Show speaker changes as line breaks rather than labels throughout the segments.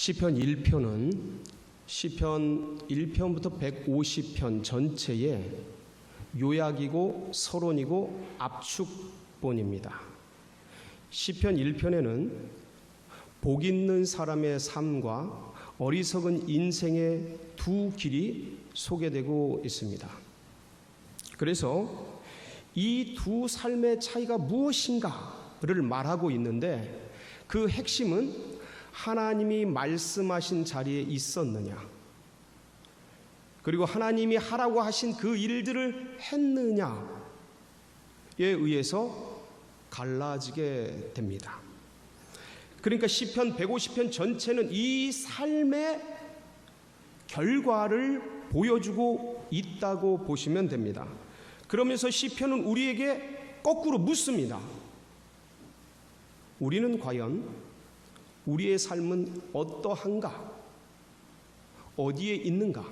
시편 1편은 시편 1편부터 150편 전체의 요약이고 서론이고 압축본입니다. 시편 1편에는 복 있는 사람의 삶과 어리석은 인생의 두 길이 소개되고 있습니다. 그래서 이 두 삶의 차이가 무엇인가를 말하고 있는데, 그 핵심은 하나님이 말씀하신 자리에 있었느냐, 그리고 하나님이 하라고 하신 그 일들을 했느냐에 의해서 갈라지게 됩니다. 그러니까 시편 150편 전체는 이 삶의 결과를 보여주고 있다고 보시면 됩니다. 그러면서 시편은 우리에게 거꾸로 묻습니다. 우리는 과연 우리의 삶은 어떠한가? 어디에 있는가?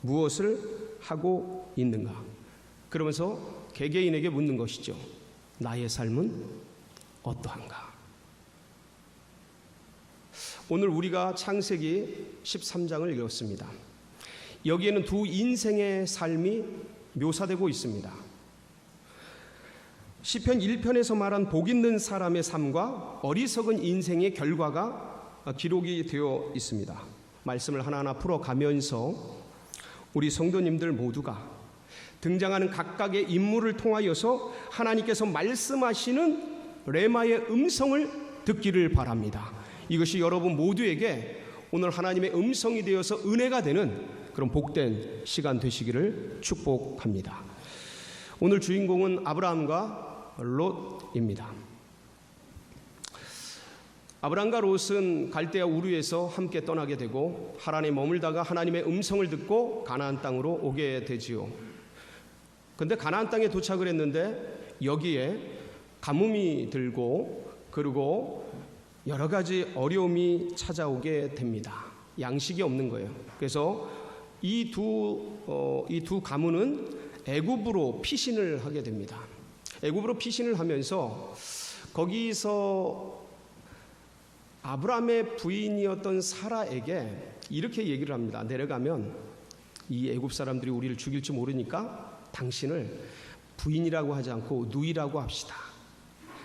무엇을 하고 있는가? 그러면서 개개인에게 묻는 것이죠. 나의 삶은 어떠한가? 오늘 우리가 창세기 13장을 읽었습니다. 여기에는 두 인생의 삶이 묘사되고 있습니다. 시편 1편에서 말한 복 있는 사람의 삶과 어리석은 인생의 결과가 기록이 되어 있습니다. 말씀을 하나하나 풀어가면서 우리 성도님들 모두가 등장하는 각각의 인물을 통하여서 하나님께서 말씀하시는 레마의 음성을 듣기를 바랍니다. 이것이 여러분 모두에게 오늘 하나님의 음성이 되어서 은혜가 되는 그런 복된 시간 되시기를 축복합니다. 오늘 주인공은 아브라함과 롯입니다. 아브라함과 롯은 갈대아 우르에서 함께 떠나게 되고 하란에 머물다가 하나님의 음성을 듣고 가나안 땅으로 오게 되지요. 그런데 가나안 땅에 도착을 했는데 여기에 가뭄이 들고 그리고 여러 가지 어려움이 찾아오게 됩니다. 양식이 없는 거예요. 그래서 이 두 가문은 애굽으로 피신을 하게 됩니다. 애굽으로 피신을 하면서 거기서 아브라함의 부인이었던 사라에게 이렇게 얘기를 합니다. 내려가면 이 애굽 사람들이 우리를 죽일지 모르니까 당신을 부인이라고 하지 않고 누이라고 합시다.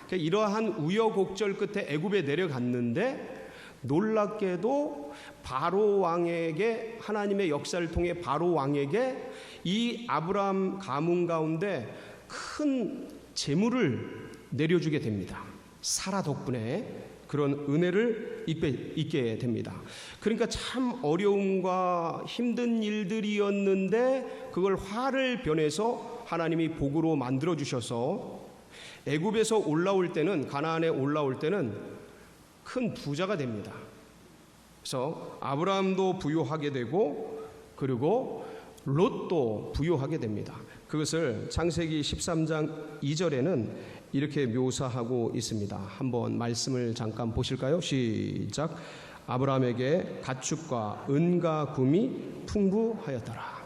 그러니까 이러한 우여곡절 끝에 애굽에 내려갔는데 놀랍게도 바로 왕에게, 하나님의 역사를 통해 바로 왕에게 이 아브라함 가문 가운데 큰 재물을 내려주게 됩니다. 사라 덕분에 그런 은혜를 입게 됩니다. 그러니까 참 어려움과 힘든 일들이었는데 그걸 화를 변해서 하나님이 복으로 만들어 주셔서 애굽에서 올라올 때는, 가나안에 올라올 때는 큰 부자가 됩니다. 그래서 아브라함도 부유하게 되고 그리고 롯도 부유하게 됩니다. 그것을 창세기 13장 2절에는 이렇게 묘사하고 있습니다. 한번 말씀을 잠깐 보실까요? 시작. 아브라함에게 가축과 은과 금이 풍부하였더라.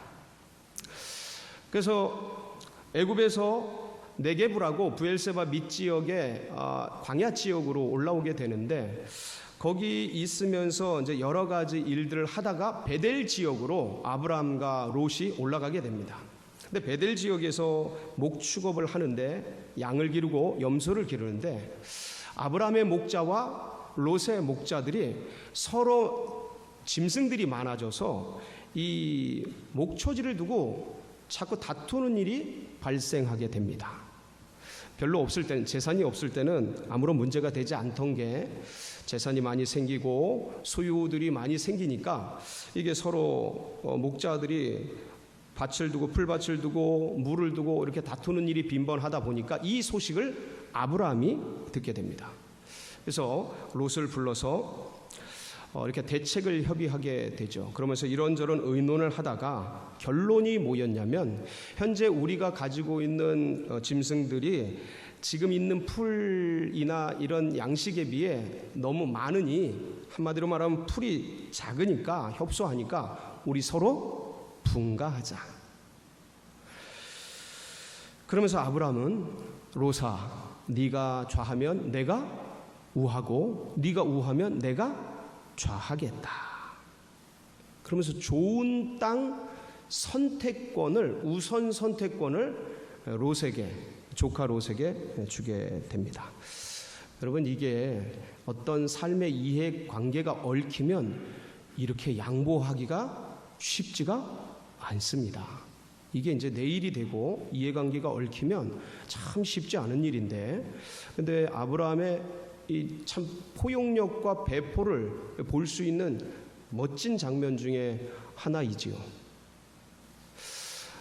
그래서 애굽에서 네게브라고 브엘세바 밑지역의 광야 지역으로 올라오게 되는데, 거기 있으면서 이제 여러 가지 일들을 하다가 베델 지역으로 아브라함과 롯이 올라가게 됩니다. 근데 베델 지역에서 목축업을 하는데 양을 기르고 염소를 기르는데 아브라함의 목자와 롯의 목자들이 서로 짐승들이 많아져서 이 목초지를 두고 자꾸 다투는 일이 발생하게 됩니다. 별로 없을 때는, 재산이 없을 때는 아무런 문제가 되지 않던 게 재산이 많이 생기고 소유들이 많이 생기니까 이게 서로 목자들이 밭을 두고 풀밭을 두고 물을 두고 이렇게 다투는 일이 빈번하다 보니까 이 소식을 아브라함이 듣게 됩니다. 그래서 롯을 불러서 이렇게 대책을 협의하게 되죠. 그러면서 이런저런 의논을 하다가 결론이 뭐였냐면, 현재 우리가 가지고 있는 짐승들이 지금 있는 풀이나 이런 양식에 비해 너무 많으니, 한마디로 말하면 풀이 작으니까, 협소하니까 우리 서로 분가하자. 그러면서 아브라함은 롯아, 네가 좌하면 내가 우하고 네가 우하면 내가 좌하겠다. 그러면서 좋은 땅 선택권을, 우선 선택권을 롯에게, 조카 롯에게 주게 됩니다. 여러분, 이게 어떤 삶의 이해관계가 얽히면 이렇게 양보하기가 쉽지가 않습니다. 이게 이제 내 일이 되고 이해관계가 얽히면 참 쉽지 않은 일인데, 근데 아브라함의 이 참 포용력과 배포를 볼 수 있는 멋진 장면 중에 하나이지요.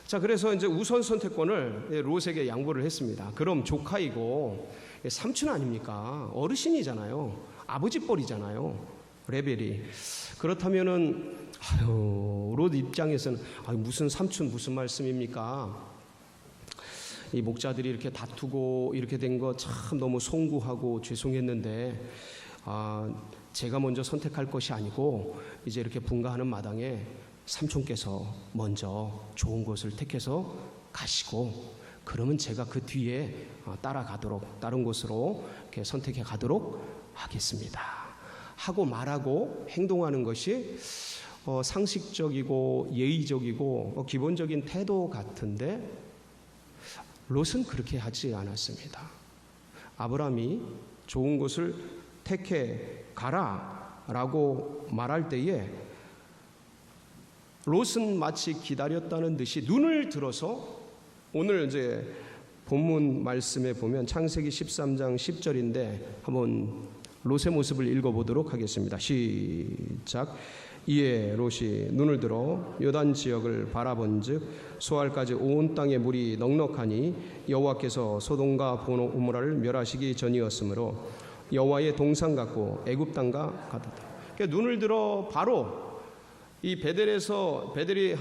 자, 그래서 이제 우선 선택권을 롯에게 양보를 했습니다. 그럼 조카이고 삼촌 아닙니까? 어르신이잖아요. 아버지 뻘이잖아요. 레벨이. 그렇다면은 롯 입장에서는 무슨 삼촌 무슨 말씀입니까? 이 목자들이 이렇게 다투고 이렇게 된 거 참 너무 송구하고 죄송했는데 제가 먼저 선택할 것이 아니고 이제 이렇게 분가하는 마당에 삼촌께서 먼저 좋은 곳을 택해서 가시고, 그러면 제가 그 뒤에 따라가도록, 다른 곳으로 이렇게 선택해 가도록 하겠습니다 하고 말하고 행동하는 것이 상식적이고 예의적이고 기본적인 태도 같은데, 롯은 그렇게 하지 않았습니다. 아브라함이 좋은 곳을 택해 가라 라고 말할 때에 롯은 마치 기다렸다는 듯이 눈을 들어서, 오늘 이제 본문 말씀에 보면 창세기 13장 10절인데 한번 롯의 모습을 읽어보도록 하겠습니다. 시작. 이에 롯이 눈을 들어 요단 지역을 바라본즉 소알까지 온 땅에 물이 넉넉하니 여호와께서 소돔과 고모라를 멸하시기 전이었으므로 여호와의 동산 같고 애굽 땅과 같았다. 그러니까 눈을 들어 바로 이 베델이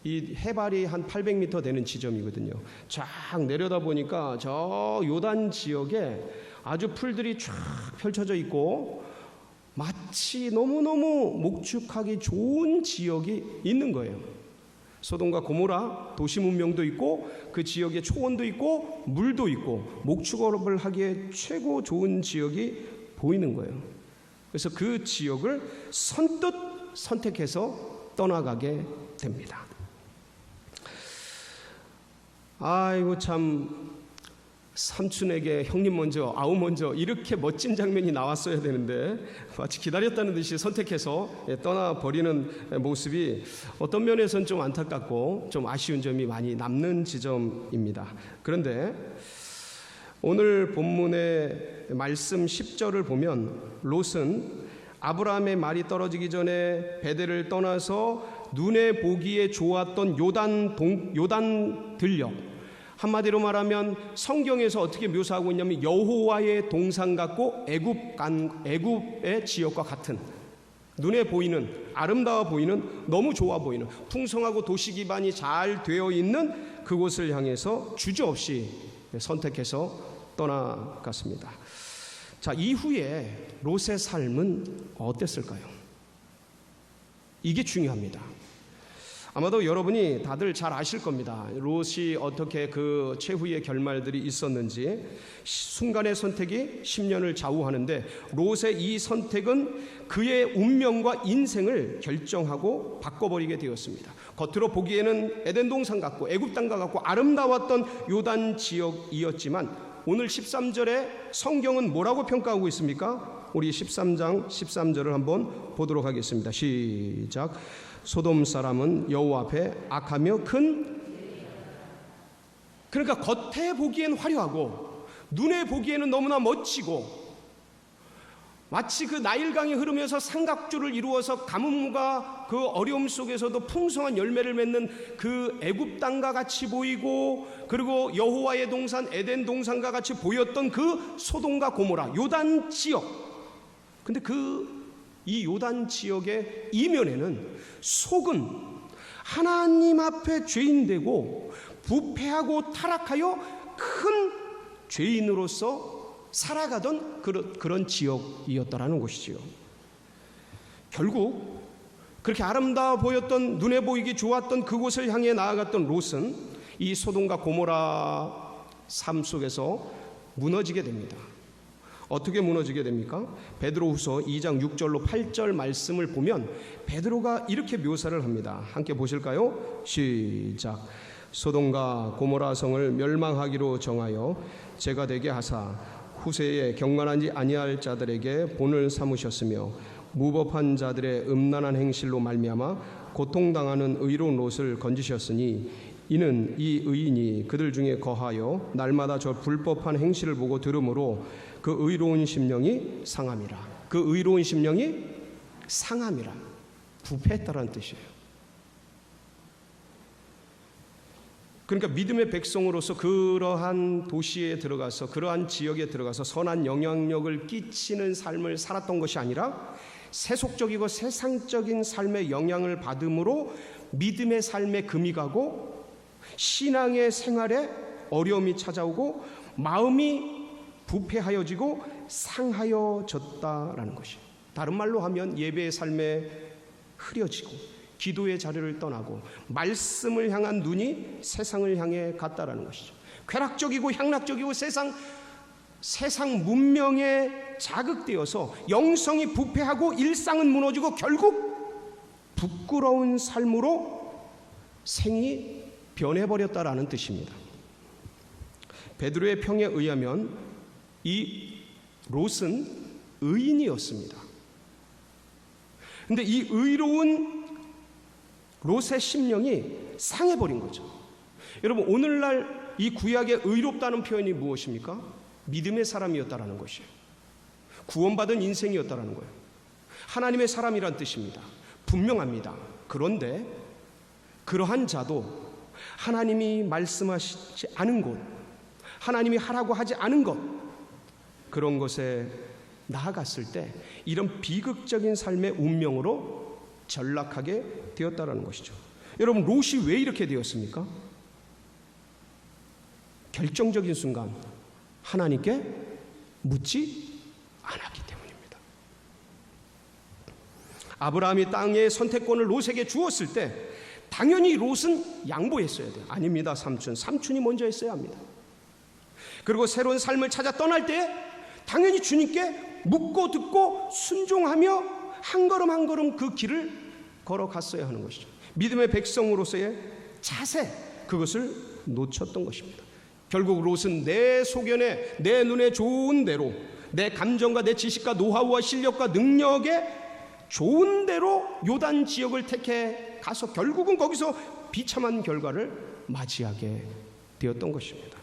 이 해발이 한 800m 되는 지점이거든요. 쫙 내려다 보니까 저 요단 지역에 아주 풀들이 쫙 펼쳐져 있고 마치 너무너무 목축하기 좋은 지역이 있는 거예요. 소돔과 고모라 도시 문명도 있고 그 지역에 초원도 있고 물도 있고 목축업을 하기에 최고 좋은 지역이 보이는 거예요. 그래서 그 지역을 선뜻 선택해서 떠나가게 됩니다. 아이고 참, 삼촌에게 형님 먼저, 아우 먼저 이렇게 멋진 장면이 나왔어야 되는데 마치 기다렸다는 듯이 선택해서 떠나버리는 모습이 어떤 면에서는 좀 안타깝고 좀 아쉬운 점이 많이 남는 지점입니다. 그런데 오늘 본문의 말씀 10절을 보면 롯은 아브라함의 말이 떨어지기 전에 베델을 떠나서 눈에 보기에 좋았던 요단 들녘, 한마디로 말하면 성경에서 어떻게 묘사하고 있냐면 여호와의 동산 같고 애굽의 지역과 같은, 눈에 보이는, 아름다워 보이는, 너무 좋아 보이는, 풍성하고 도시 기반이 잘 되어 있는 그곳을 향해서 주저없이 선택해서 떠나갔습니다. 자, 이후에 롯의 삶은 어땠을까요? 이게 중요합니다. 아마도 여러분이 다들 잘 아실 겁니다. 롯이 어떻게 그 최후의 결말들이 있었는지. 순간의 선택이 10년을 좌우하는데 롯의 이 선택은 그의 운명과 인생을 결정하고 바꿔버리게 되었습니다. 겉으로 보기에는 에덴 동산 같고 애굽 땅과 같고 아름다웠던 요단 지역이었지만 오늘 13절에 성경은 뭐라고 평가하고 있습니까? 우리 13장 13절을 한번 보도록 하겠습니다. 시작. 소돔 사람은 여호와 앞에 악하며 그러니까 겉에 보기엔 화려하고 눈에 보기에는 너무나 멋지고 마치 그 나일강이 흐르면서 삼각주를 이루어서 가뭄과 그 어려움 속에서도 풍성한 열매를 맺는 그 애굽 땅과 같이 보이고, 그리고 여호와의 동산 에덴 동산과 같이 보였던 그 소돔과 고모라 요단 지역. 근데 이 요단 지역의 이면에는 속은 하나님 앞에 죄인되고 부패하고 타락하여 큰 죄인으로서 살아가던 그런 지역이었다라는 것이지요. 결국 그렇게 아름다워 보였던, 눈에 보이기 좋았던 그곳을 향해 나아갔던 롯은 이 소돔과 고모라 삶 속에서 무너지게 됩니다. 어떻게 무너지게 됩니까? 베드로후서 2장 6절로 8절 말씀을 보면 베드로가 이렇게 묘사를 합니다. 함께 보실까요? 시작. 소돔과 고모라 성을 멸망하기로 정하여 제가 되게 하사 후세에 경건하지 아니할 자들에게 본을 삼으셨으며 무법한 자들의 음란한 행실로 말미암아 고통당하는 의로운 롯을 건지셨으니 이는 이 의인이 그들 중에 거하여 날마다 저 불법한 행실을 보고 들으므로 그 의로운 심령이 상함이라. 그 의로운 심령이 상함이라. 부패했다라는 뜻이에요. 그러니까 믿음의 백성으로서 그러한 도시에 들어가서 그러한 지역에 들어가서 선한 영향력을 끼치는 삶을 살았던 것이 아니라 세속적이고 세상적인 삶의 영향을 받음으로 믿음의 삶에 금이 가고 신앙의 생활에 어려움이 찾아오고 마음이 부패하여지고 상하여졌다라는 것이, 다른 말로 하면 예배의 삶에 흐려지고 기도의 자리를 떠나고 말씀을 향한 눈이 세상을 향해 갔다라는 것이죠. 쾌락적이고 향락적이고 세상 문명에 자극되어서 영성이 부패하고 일상은 무너지고 결국 부끄러운 삶으로 생이 변해버렸다라는 뜻입니다. 베드로의 평에 의하면 이 롯은 의인이었습니다. 그런데 이 의로운 롯의 심령이 상해버린 거죠. 여러분, 오늘날 이 구약의 의롭다는 표현이 무엇입니까? 믿음의 사람이었다라는 것이에요. 구원받은 인생이었다라는 거예요. 하나님의 사람이란 뜻입니다. 분명합니다. 그런데 그러한 자도 하나님이 말씀하시지 않은 곳, 하나님이 하라고 하지 않은 것, 그런 것에 나아갔을 때 이런 비극적인 삶의 운명으로 전락하게 되었다라는 것이죠. 여러분, 롯이 왜 이렇게 되었습니까? 결정적인 순간 하나님께 묻지 않았기 때문입니다. 아브라함이 땅의 선택권을 롯에게 주었을 때 당연히 롯은 양보했어야 돼요. 아닙니다, 삼촌이 먼저 했어야 합니다. 그리고 새로운 삶을 찾아 떠날 때 당연히 주님께 묻고 듣고 순종하며 한 걸음 한 걸음 그 길을 걸어갔어야 하는 것이죠. 믿음의 백성으로서의 자세, 그것을 놓쳤던 것입니다. 결국 롯은 내 소견에, 내 눈에 좋은 대로, 내 감정과 내 지식과 노하우와 실력과 능력에 좋은 대로 요단 지역을 택해 가서 결국은 거기서 비참한 결과를 맞이하게 되었던 것입니다.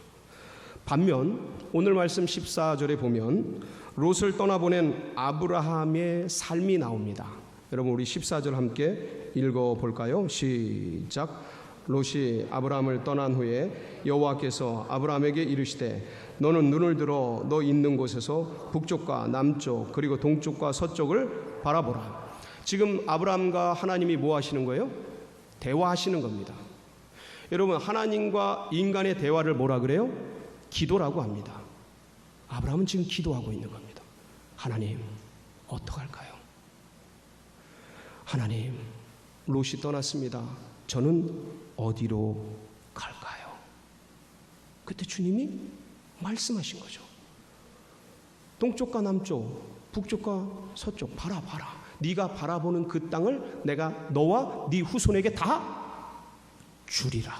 반면 오늘 말씀 14절에 보면 롯을 떠나보낸 아브라함의 삶이 나옵니다. 여러분, 우리 14절 함께 읽어볼까요? 시작. 롯이 아브라함을 떠난 후에 여호와께서 아브라함에게 이르시되 너는 눈을 들어 너 있는 곳에서 북쪽과 남쪽 그리고 동쪽과 서쪽을 바라보라. 지금 아브라함과 하나님이 뭐 하시는 거예요? 대화하시는 겁니다. 여러분, 하나님과 인간의 대화를 뭐라 그래요? 기도라고 합니다. 아브라함은 지금 기도하고 있는 겁니다. 하나님, 어떡할까요? 하나님, 롯이 떠났습니다. 저는 어디로 갈까요? 그때 주님이 말씀하신 거죠. 동쪽과 남쪽, 북쪽과 서쪽 바라봐라. 네가 바라보는 그 땅을 내가 너와 네 후손에게 다 주리라.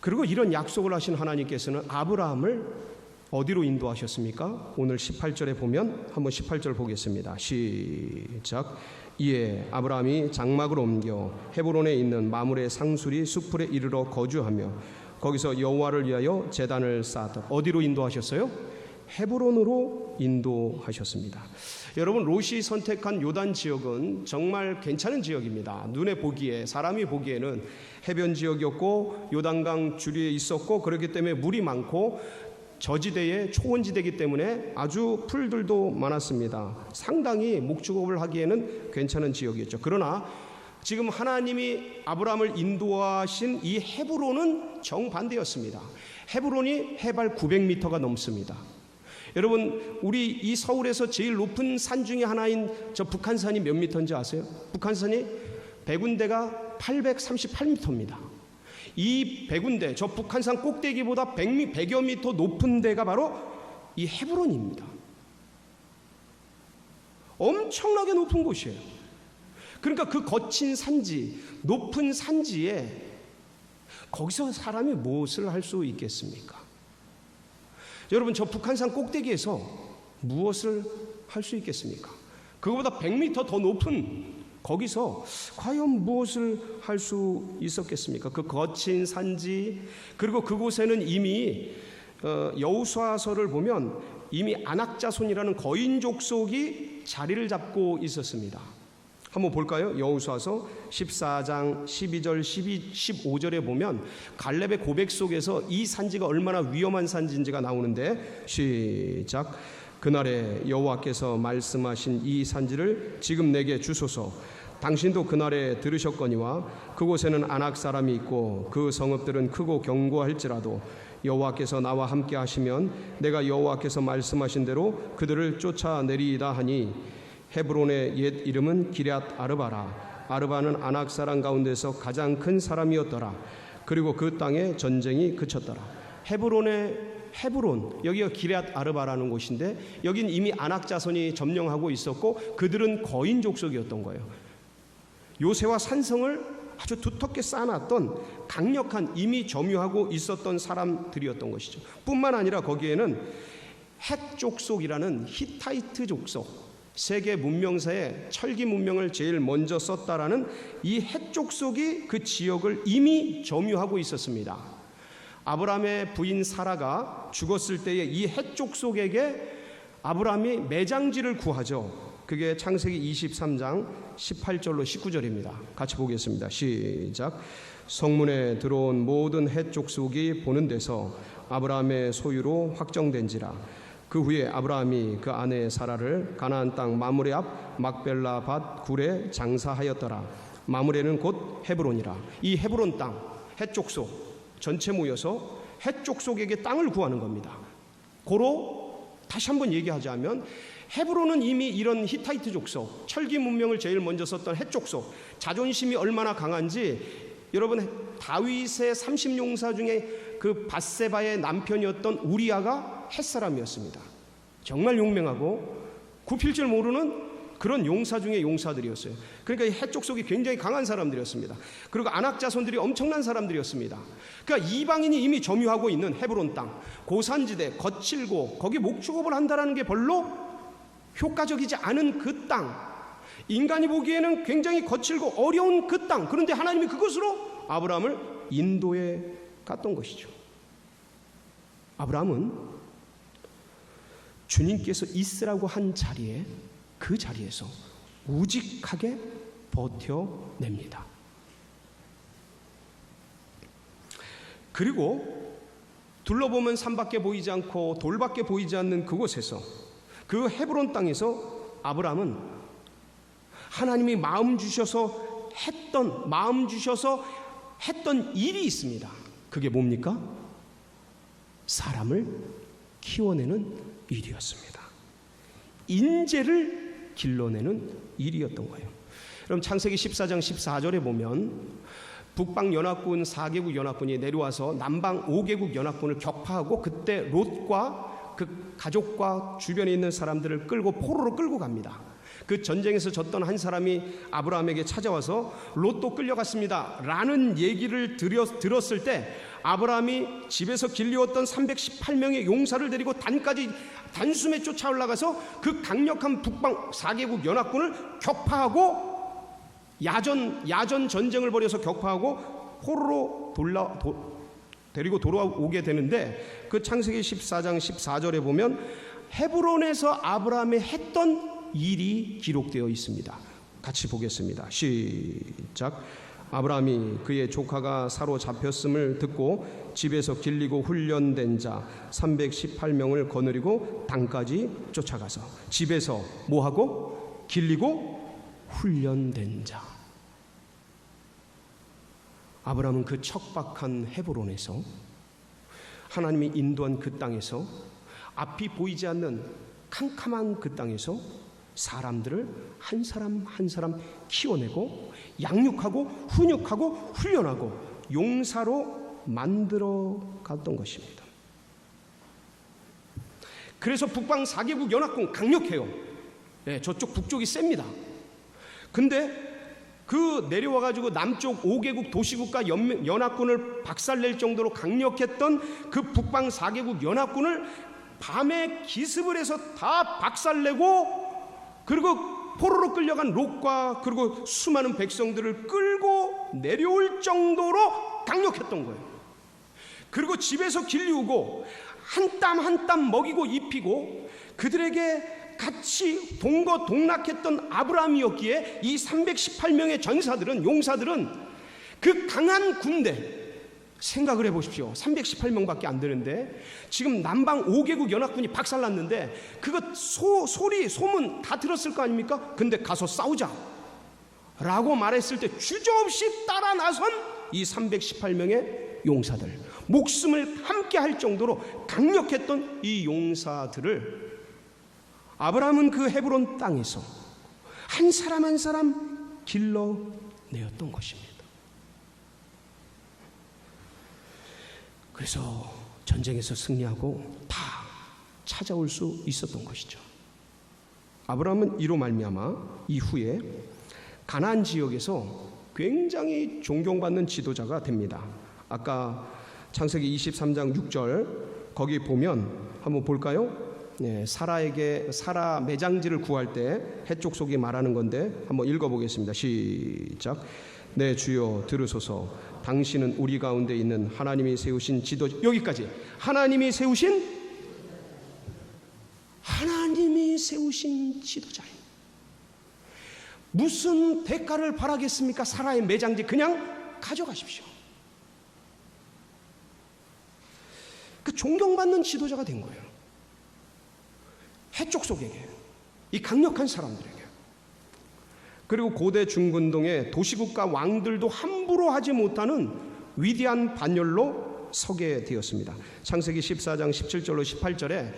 그리고 이런 약속을 하신 하나님께서는 아브라함을 어디로 인도하셨습니까? 오늘 18절에 보면 한번 18절 보겠습니다. 시작. 이에 아브라함이 장막을 옮겨 헤브론에 있는 마므레 상수리 숲풀에 이르러 거주하며 거기서 여호와를 위하여 제단을 쌓았다. 어디로 인도하셨어요? 헤브론으로 인도하셨습니다. 여러분, 롯이 선택한 요단 지역은 정말 괜찮은 지역입니다. 눈에 보기에, 사람이 보기에는 해변 지역이었고 요단강 주위에 있었고 그렇기 때문에 물이 많고 저지대의 초원지대이기 때문에 아주 풀들도 많았습니다. 상당히 목축업을 하기에는 괜찮은 지역이었죠. 그러나 지금 하나님이 아브라함을 인도하신 이 헤브론은 정반대였습니다. 헤브론이 해발 900m가 넘습니다. 여러분, 우리 이 서울에서 제일 높은 산 중에 하나인 저 북한산이 몇 미터인지 아세요? 북한산이 100군데가 838m입니다. 이 100군데, 저 북한산 꼭대기보다 100여 미터 높은 데가 바로 이 헤브론입니다. 엄청나게 높은 곳이에요. 그러니까 그 거친 산지, 높은 산지에 거기서 사람이 무엇을 할 수 있겠습니까? 여러분, 저 북한산 꼭대기에서 무엇을 할 수 있겠습니까? 그거보다 100m 더 높은 거기서 과연 무엇을 할 수 있었겠습니까? 그 거친 산지, 그리고 그곳에는 이미 여호수아서를 보면 이미 안악자손이라는 거인 족속이 자리를 잡고 있었습니다. 한번 볼까요? 여호수아서 14장 12절 15절에 보면 갈렙의 고백 속에서 이 산지가 얼마나 위험한 산지인지가 나오는데, 시작. 그날에 여호와께서 말씀하신 이 산지를 지금 내게 주소서. 당신도 그날에 들으셨거니와 그곳에는 아낙 사람이 있고 그 성읍들은 크고 견고할지라도 여호와께서 나와 함께 하시면 내가 여호와께서 말씀하신 대로 그들을 쫓아내리이다 하니, 헤브론의 옛 이름은 기럇 아르바라. 아르바는 아낙 사람 가운데서 가장 큰 사람이었더라. 그리고 그 땅에 전쟁이 그쳤더라. 헤브론, 여기가 기럇 아르바라는 곳인데, 여긴 이미 아낙 자손이 점령하고 있었고 그들은 거인 족속이었던 거예요. 요새와 산성을 아주 두텁게 쌓아놨던 강력한, 이미 점유하고 있었던 사람들이었던 것이죠. 뿐만 아니라 거기에는 헷 족속이라는 히타이트 족속, 세계 문명사에 철기 문명을 제일 먼저 썼다라는 이 헷 족속이 그 지역을 이미 점유하고 있었습니다. 아브라함의 부인 사라가 죽었을 때에 이 헷 족속에게 아브라함이 매장지를 구하죠. 그게 창세기 23장 18절로 19절입니다. 같이 보겠습니다. 시작. 성문에 들어온 모든 헷 족속이 보는 데서 아브라함의 소유로 확정된지라. 그 후에 아브라함이 그 아내 사라를 가나안 땅 마므레 앞 막벨라 밭 굴에 장사하였더라. 마므레는 곧 헤브론이라. 이 헤브론 땅, 헷 족속 전체 모여서 헷 족속에게 땅을 구하는 겁니다. 고로 다시 한번 얘기하자면, 헤브론은 이미 이런 히타이트 족속, 철기 문명을 제일 먼저 썼던 헷 족속, 자존심이 얼마나 강한지, 여러분, 다윗의 30용사 중에 그 밧세바의 남편이었던 우리아가 헷 사람이었습니다. 정말 용맹하고 굽힐 줄 모르는 그런 용사 중에 용사들이었어요. 그러니까 이 헷 족속이 굉장히 강한 사람들이었습니다. 그리고 아낙 자손들이 엄청난 사람들이었습니다. 그러니까 이방인이 이미 점유하고 있는 헤브론 땅, 고산지대, 거칠고 거기 목축업을 한다는 게 별로 효과적이지 않은 그 땅, 인간이 보기에는 굉장히 거칠고 어려운 그 땅, 그런데 하나님이 그것으로 아브라함을 인도해 갔던 것이죠. 아브라함은 주님께서 있으라고 한 자리에, 그 자리에서 우직하게 버텨냅니다. 그리고 둘러보면 산밖에 보이지 않고 돌밖에 보이지 않는 그곳에서, 그 헤브론 땅에서 아브라함은 하나님이 마음 주셔서 했던 일이 있습니다. 그게 뭡니까? 사람을 키워내는 일이었습니다. 인재를 길러내는 일이었던 거예요. 그럼 창세기 14장 14절에 보면 북방 연합군 4개국 연합군이 내려와서 남방 5개국 연합군을 격파하고, 그때 롯과 그 가족과 주변에 있는 사람들을 끌고 포로로 끌고 갑니다. 그 전쟁에서 졌던 한 사람이 아브라함에게 찾아와서 롯도 끌려갔습니다 라는 얘기를 들었을 때, 아브라함이 집에서 길리웠던 318명의 용사를 데리고 단숨에 쫓아 올라가서 그 강력한 북방 4개국 연합군을 격파하고, 야전 전쟁을 벌여서 격파하고 포로로 데리고 돌아오게 되는데, 그 창세기 14장 14절에 보면 헤브론에서 아브라함이 했던 일이 기록되어 있습니다. 같이 보겠습니다. 시작. 아브라함이 그의 조카가 사로잡혔음을 듣고 집에서 길리고 훈련된 자 318명을 거느리고 땅까지 쫓아가서, 집에서 뭐하고? 길리고 훈련된 자. 아브라함은 그 척박한 헤브론에서, 하나님이 인도한 그 땅에서, 앞이 보이지 않는 캄캄한 그 땅에서 사람들을 한 사람 한 사람 키워내고 양육하고 훈육하고 훈련하고 용사로 만들어 갔던 것입니다. 그래서 북방 4개국 연합군 강력해요. 저쪽 북쪽이 셉니다. 근데 그 내려와가지고 남쪽 5개국 도시국가 연합군을 박살낼 정도로 강력했던 그 북방 4개국 연합군을 밤에 기습을 해서 다 박살내고, 그리고 포로로 끌려간 롯과 그리고 수많은 백성들을 끌고 내려올 정도로 강력했던 거예요. 그리고 집에서 길리우고 한 땀 한 땀 먹이고 입히고 그들에게 같이 동거동락했던 아브라함이었기에 이 318명의 전사들은, 용사들은 그 강한 군대, 생각을 해보십시오. 318명밖에 안 되는데 지금 남방 5개국 연합군이 박살났는데 그거 소문 다 들었을 거 아닙니까? 근데 가서 싸우자 라고 말했을 때 주저없이 따라 나선 이 318명의 용사들, 목숨을 함께 할 정도로 강력했던 이 용사들을 아브라함은 그 헤브론 땅에서 한 사람 한 사람 길러내었던 것입니다. 그래서 전쟁에서 승리하고 다 찾아올 수 있었던 것이죠. 아브라함은 이로 말미암아 이후에 가나안 지역에서 굉장히 존경받는 지도자가 됩니다. 아까 창세기 23장 6절 거기 보면 한번 볼까요? 사라 매장지를 구할 때 해족속이 말하는 건데 한번 읽어보겠습니다. 시작. 네, 주여 들으소서. 당신은 우리 가운데 있는 하나님이 세우신 지도자. 여기까지. 하나님이 세우신 지도자예요. 무슨 대가를 바라겠습니까? 사라의 매장지 그냥 가져가십시오. 그 존경받는 지도자가 된 거예요. 해족속에게, 이 강력한 사람들에게. 그리고 고대 중근동의 도시국가 왕들도 함부로 하지 못하는 위대한 반열로 서게 되었습니다. 창세기 14장 17절로 18절에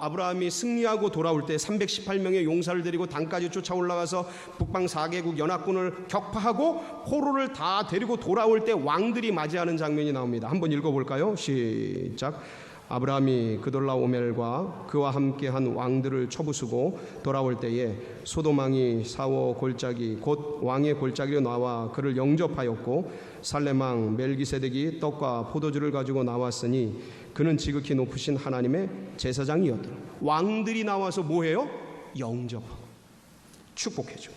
아브라함이 승리하고 돌아올 때 318명의 용사를 데리고 단까지 쫓아 올라가서 북방 4개국 연합군을 격파하고 포로를 다 데리고 돌아올 때 왕들이 맞이하는 장면이 나옵니다. 한번 읽어볼까요? 시작. 아브라함이 그돌라오멜과 그와 함께한 왕들을 쳐부수고 돌아올 때에 소돔 왕이 사워 골짜기 곧 왕의 골짜기로 나와 그를 영접하였고 살렘 왕 멜기세덱이 떡과 포도주를 가지고 나왔으니 그는 지극히 높으신 하나님의 제사장이었더라. 왕들이 나와서 뭐해요? 영접하고 축복해줘.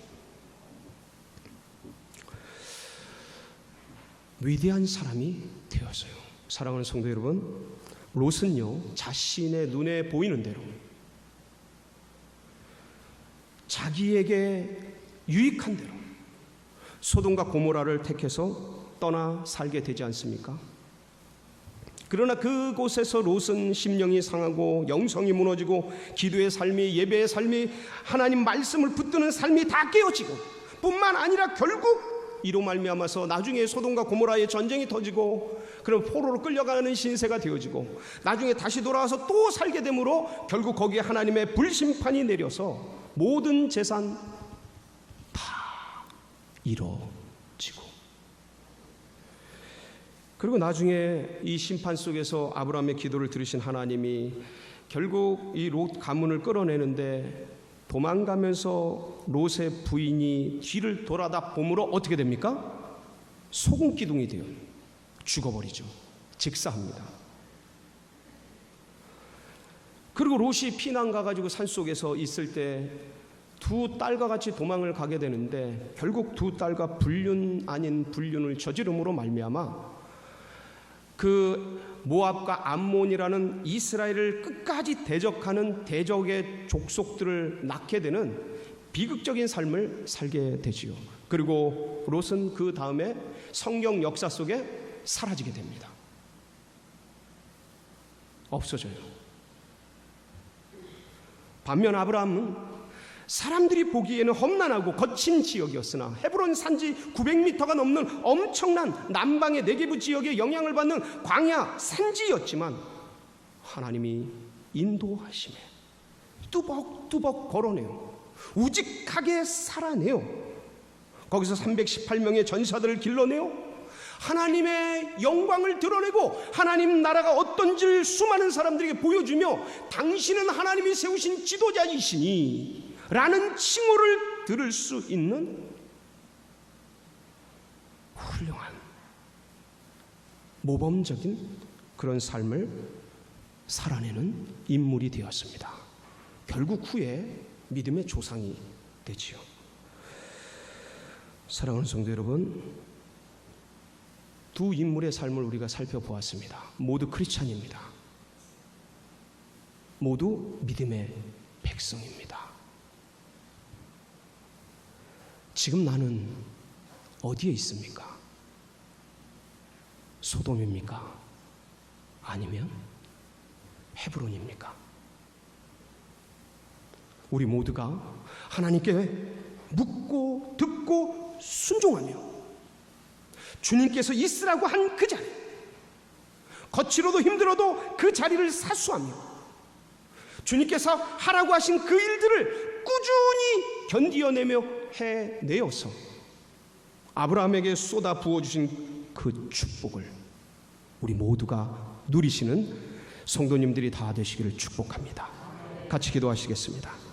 위대한 사람이 되었어요. 사랑하는 성도 여러분, 롯은요 자신의 눈에 보이는 대로 자기에게 유익한 대로 소돔과 고모라를 택해서 떠나 살게 되지 않습니까? 그러나 그곳에서 롯은 심령이 상하고 영성이 무너지고 기도의 삶이, 예배의 삶이, 하나님 말씀을 붙드는 삶이 다 깨어지고 뿐만 아니라 결국 이로 말미암아서 나중에 소돔과 고모라의 전쟁이 터지고 그럼 포로로 끌려가는 신세가 되어지고 나중에 다시 돌아와서 또 살게 되므로 결국 거기에 하나님의 불심판이 내려서 모든 재산 다 이루어지고, 그리고 나중에 이 심판 속에서 아브라함의 기도를 들으신 하나님이 결국 이 롯 가문을 끌어내는데 도망가면서 롯의 부인이 뒤를 돌아다 보므로 어떻게 됩니까? 소금기둥이 되어 죽어버리죠. 직사합니다. 그리고 롯이 피난 가가지고 산속에서 있을 때 두 딸과 같이 도망을 가게 되는데 결국 두 딸과 불륜 아닌 불륜을 저지름으로 말미암아 그 모압과 암몬이라는 이스라엘을 끝까지 대적하는 대적의 족속들을 낳게 되는 비극적인 삶을 살게 되지요. 그리고 롯은 그 다음에 성경 역사 속에 사라지게 됩니다. 없어져요. 반면 아브라함은 사람들이 보기에는 험난하고 거친 지역이었으나 헤브론 산지 900m가 넘는 엄청난 남방의 네게브 지역에 영향을 받는 광야 산지였지만 하나님이 인도하심에 뚜벅뚜벅 걸어내요. 우직하게 살아내요. 거기서 318명의 전사들을 길러내요. 하나님의 영광을 드러내고 하나님 나라가 어떤지를 수많은 사람들에게 보여주며 당신은 하나님이 세우신 지도자이시니 라는 칭호를 들을 수 있는 훌륭한 모범적인 그런 삶을 살아내는 인물이 되었습니다. 결국 후에 믿음의 조상이 되지요. 사랑하는 성도 여러분, 두 인물의 삶을 우리가 살펴보았습니다. 모두 크리스찬입니다. 모두 믿음의 백성입니다. 지금 나는 어디에 있습니까? 소돔입니까? 아니면 헤브론입니까? 우리 모두가 하나님께 묻고 듣고 순종하며 주님께서 있으라고 한 그 자리, 거칠어도 힘들어도 그 자리를 사수하며 주님께서 하라고 하신 그 일들을 꾸준히 견디어내며 해내어서 아브라함에게 쏟아 부어주신 그 축복을 우리 모두가 누리시는 성도님들이 다 되시기를 축복합니다. 같이 기도하시겠습니다.